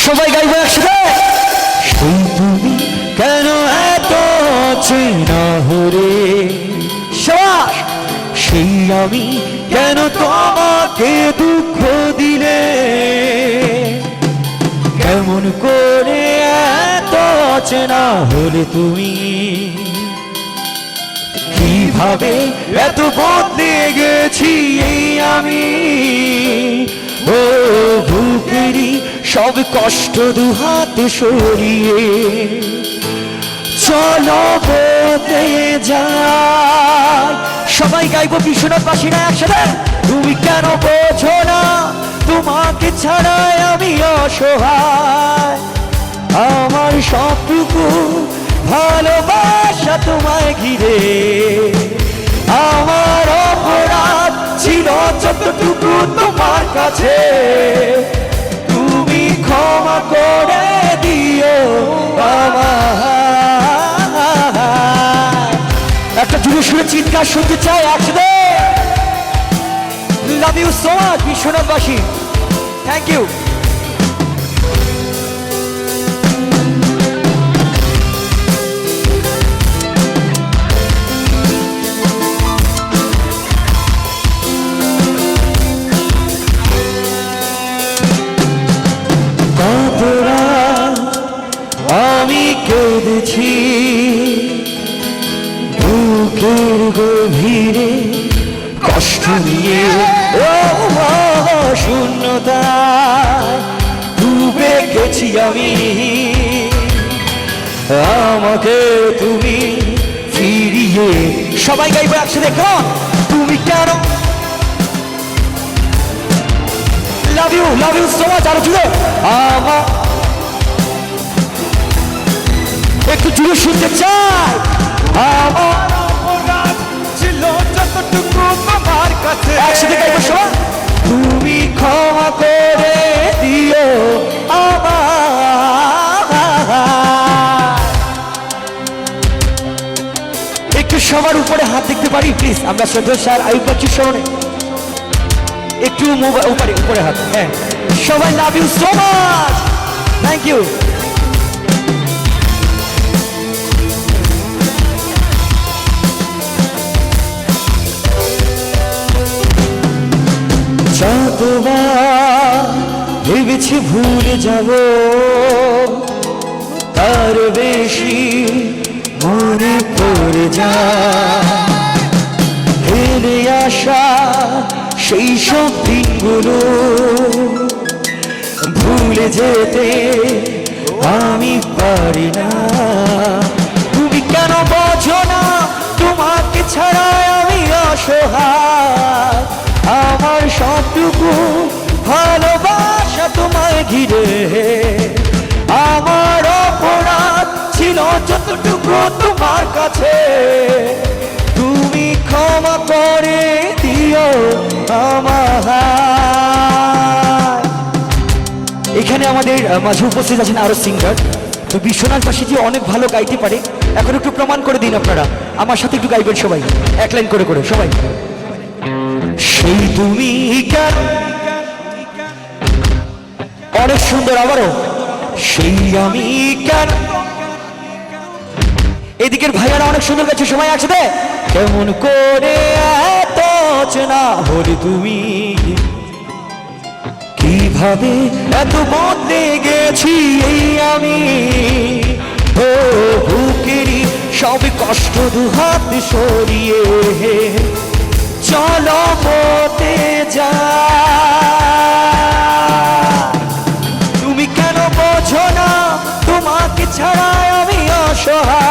সবাই গাইবো একসাথে। সেই তুমি কেন এত চেনা হরে, সবাই সেই আমি কেন তোমাকে দুঃখ দিলে, কেমন করে এত চেনা হলে তুমি, কিভাবে এত বদলে গেছি এই আমি। ও বুকেরই সব কষ্ট দুহাতে সরিয়ে চলো বদলে যায়। সবাই গাইবো বিশ্বনাথবাসীরা একসাথে। তুমি কেন বোঝো না তোমাকে ছাড়াই আমি অসহায়, আমার সবটুকু ভালোবাসা তোমায় ঘিরে, আমার অপরাধ ছিল যতটুকু তোমার কাছে, তুমি ক্ষমা করে দিও আমায়। একটা জুড়ে সুরে চিৎকার শুনতে চাই একসাথে। লাভ ইউ সো মাচ বিশ্বনাথবাসী, থ্যাংক ইউ। আমি কেঁদেছি বুকের গভীরে কষ্ট নিয়ে, শূন্যতায় ডুবে গেছি আমি, আমাকে তুমি ফিরিয়ে। সবাই গাইবো একসাথে, তুমি কেন। Love you so much. আরো জুড়ে আমার একটু জুড়ে শুনতে চাই। আমার অপরাধ ছিল যতটুকু তোমার কাছে, একসাথে গাইবো সবাই। তুমি ক্ষমা করে দিও আমায়। একটু সবার উপরে হাত দেখতে পারি প্লিজ, আমরা শ্রদ্ধা স্যার আয়ুব বাচ্চুর স্মরণে একটু উপরে হাত। হ্যাঁ সবাই, love you so much, thank you. যতবার ভেবেছি ভুলে যাব, তার বেশি মনে পড়ে যায় ফেলে আসা সেই সব দিনগুলো, ভুলে যেতে আমি পারি না। তুমি কেন বোঝো না তোমাকে ছাড়া আমি অসহায়, আমার সবটুকু ভালোবাসা তোমায় ঘিরে, আমার অপরাধ ছিল যতটুকু তোমার কাছে, তুমি ক্ষমা করে দিও আমায়। এখানে আমাদের মাঝে উপস্থিত আছেন আরো সিঙ্গার, তো বিশ্বনাথবাসী যে অনেক ভালো গাইতে পারে, এখন একটু প্রমাণ করে দিন আপনারা। আমার সাথে একটু গাইবেন সবাই, এক লাইন করে করে সবাই। সেই তুমি কেন, অনেক সুন্দর আবারও। সেই আমি কেন, এদিকের ভাইয়ারা অনেক সুন্দর গাইছে, সময় একসাথে। কেমন করে এত চেনা হলে তুমি, কিভাবে এত বদলে গেছি এই আমি। ও বুকেরই সব কষ্ট দুহাত সরিয়ে চলো বতে যা। তুমি কেন বোঝো না তোমাকে ছাড়া আমি অসহায়,